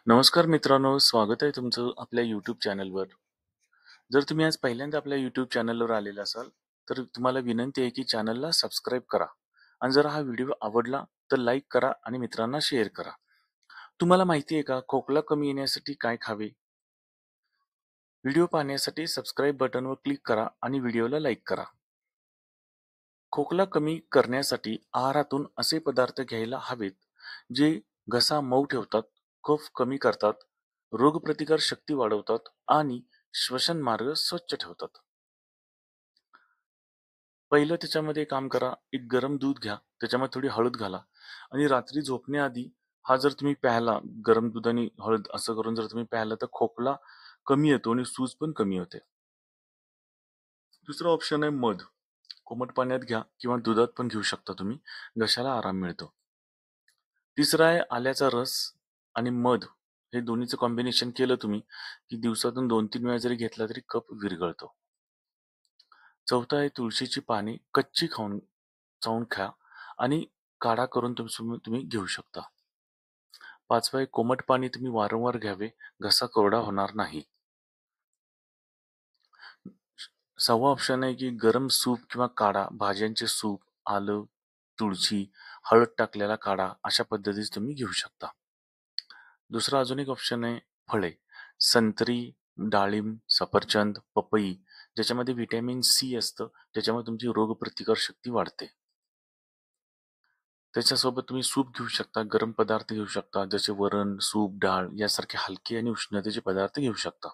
नमस्कार मित्रांनो, स्वागत आहे तुमचं आपल्या YouTube चॅनलवर. जर तुम्ही आज पहिल्यांदा आपल्या YouTube चॅनलवर आलेला असाल, तर तुम्हाला विनंती आहे की चॅनलला सबस्क्राईब करा आणि जर हा व्हिडिओ आवडला तर लाईक करा आणि मित्रांना शेअर करा. तुम्हाला माहिती आहे का खोकला कमी येण्यासाठी काय खावे? व्हिडिओ पाहण्यासाठी सबस्क्राईब बटनवर क्लिक करा आणि व्हिडिओला लाईक करा. खोकला कमी करण्यासाठी आहारातून असे पदार्थ घ्यायला हवेत जे घसा मऊ ठेवतात, कफ कमी करतात, रोगप्रतिकार शक्ती वाढवतात आणि श्वसन मार्ग स्वच्छ ठेवतात. पहिलं त्याच्यामध्ये काम करा, एक गरम दूध घ्या, त्याच्यामध्ये थोडी हळद घाला आणि रात्री झोपण्याआधी हा जर तुम्ही प्यायला, गरम दूध आणि हळद असं करून जर तुम्ही प्यायला तर खोकला कमी येतो आणि सूज पण कमी होते. दुसरा ऑप्शन आहे मध. कोमट पाण्यात घ्या किंवा दुधात पण घेऊ शकता तुम्ही. घशाला आराम मिळतो. तिसरा आहे आल्याचा रस आणि मध. हे दोन्हीचं कॉम्बिनेशन केलं तुम्ही की दिवसातून 2-3 वेळा जरी घेतला तरी कफ विरघळतो. चौथा आहे तुळशीची पाने कच्ची चावून खा आणि काढा करून तुम्ही तुम्ही घेऊ शकता. पाचवा आहे कोमट पाणी तुम्ही वारंवार घ्यावे, घसा कोरडा होणार नाही. सहावा ऑप्शन आहे की गरम सूप किंवा काढा, भाज्यांचे सूप, आलं, तुळशी, हळद टाकलेला काढा अशा पद्धतीने तुम्ही घेऊ शकता. दुसरा अजून एक ऑप्शन आहे फळे. संत्री, डाळिंब, सफरचंद, पपई ज्याच्यामध्ये व्हिटॅमिन सी असतं, ज्याच्यामुळे तुमची रोगप्रतिकार शक्ती वाढते. त्याच्यासोबत तुम्ही सूप घेऊ शकता, गरम पदार्थ घेऊ शकता, जसे वरण, सूप, डाळ यासारखे हलके आणि उष्णतेचे पदार्थ घेऊ शकता.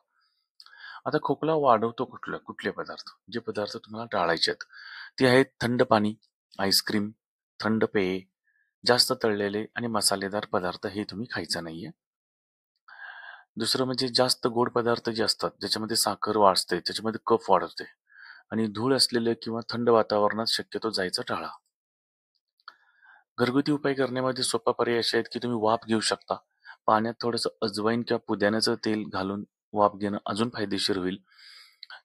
आता खोकला वाढवतो कुठले पदार्थ? जे पदार्थ तुम्हाला टाळायचे आहेत, ते आहेत थंड पाणी, आईस्क्रीम, थंड पेये, जास्त तळलेले आणि मसालेदार पदार्थ हे तुम्ही खायचं नाहीये. दुसरं म्हणजे जास्त गोड पदार्थ जे असतात, ज्याच्यामध्ये साखर वाढते, त्याच्यामध्ये कफ वाढते आणि धूळ असलेले किंवा थंड वातावरणात शक्यतो जायचं टाळा. घरगुती उपाय करण्यामध्ये सोपा पर्याय असे आहेत की तुम्ही वाफ घेऊ शकता. पाण्यात थोडंसं अजवाईन किंवा पुदिन्याचं तेल घालून वाफ घेणं अजून फायदेशीर होईल.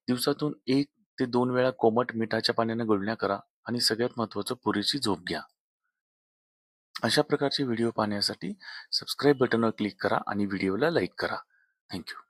दिवसातून 1 ते 2 वेळा कोमट मिठाच्या पाण्याने गुळण्या करा आणि सगळ्यात महत्त्वाचं पुरेशी झोप घ्या. अशा प्रकारचे व्हिडिओ पाहण्यासाठी सबस्क्राईब बटनवर क्लिक करा आणि व्हिडिओला लाईक करा. Thank you.